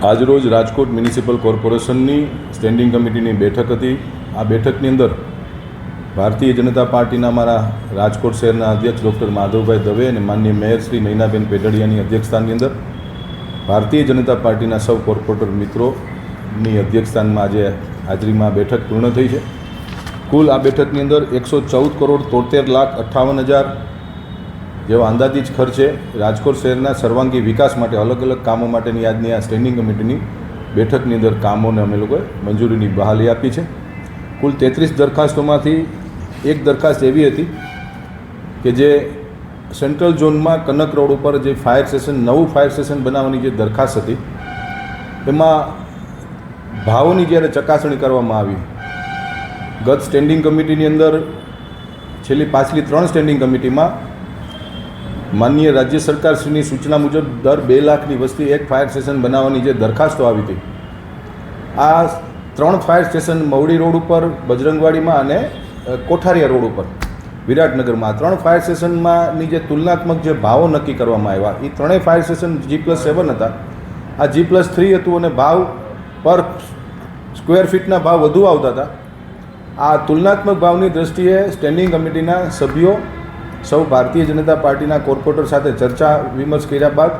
આજરોજ રાજકોટ મ્યુનિસિપલ કોર્પોરેશનની સ્ટેન્ડિંગ કમિટીની બેઠક હતી। આ બેઠકની અંદર ભારતીય જનતા પાર્ટીના અમારા રાજકોટ શહેરના અધ્યક્ષ ડૉક્ટર માધવભાઈ દવે અને માનનીય મેયર શ્રી નૈનાબેન પેઢડિયાની અધ્યક્ષસ્થાનની અંદર ભારતીય જનતા પાર્ટીના સૌ કોર્પોરેટર મિત્રોની અધ્યક્ષસ્થાનમાં આજે હાજરીમાં બેઠક પૂર્ણ થઈ છે। કુલ આ બેઠકની અંદર 114,73,58,000 જેવો અંદાજિત ખર્ચે રાજકોટ શહેરના સર્વાંગી વિકાસ માટે અલગ અલગ કામો માટેની આજની આ સ્ટેન્ડિંગ કમિટીની બેઠકની અંદર કામોને અમે લોકોએ મંજૂરીની બહાલી આપી છે। કુલ 33 દરખાસ્તોમાંથી એક દરખાસ્ત એવી હતી કે જે સેન્ટ્રલ ઝોનમાં કનક રોડ ઉપર જે ફાયર સ્ટેશન નવું ફાયર સ્ટેશન બનાવવાની જે દરખાસ્ત હતી એમાં ભાવોની જ્યારે ચકાસણી કરવામાં આવી ગત સ્ટેન્ડિંગ કમિટીની અંદર છેલ્લી પાછલી 3 સ્ટેન્ડિંગ કમિટીમાં માનનીય રાજ્ય સરકારશ્રીની સૂચના મુજબ દર 2 લાખની વસ્તી એક ફાયર સ્ટેશન બનાવવાની જે દરખાસ્તો આવી હતી આ 3 ફાયર સ્ટેશન મવડી રોડ ઉપર બજરંગવાડીમાં અને કોઠારિયા રોડ ઉપર વિરાટનગરમાં 3 ફાયર સ્ટેશનમાંની જે તુલનાત્મક જે ભાવો નક્કી કરવામાં આવ્યા એ ત્રણેય ફાયર સ્ટેશન G+7 હતા। આ G+3 હતું અને ભાવ પર સ્ક્વેર ફીટના ભાવ વધુ આવતા હતા। આ તુલનાત્મક ભાવની દ્રષ્ટિએ સ્ટેન્ડિંગ કમિટીના સભ્યો સૌ ભારતીય જનતા પાર્ટીના કોર્પોરેટર સાથે ચર્ચા વિમર્શ કર્યા બાદ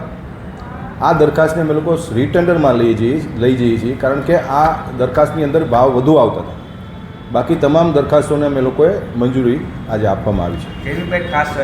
આ દરખાસ્તને અમે લોકો રીટેન્ડરમાં લઈ જઈએ છીએ કારણ કે આ દરખાસ્તની અંદર ભાવ વધુ આવતા હતા। બાકી તમામ દરખાસ્તોને અમે લોકોએ મંજૂરી આજે આપવામાં આવી છે।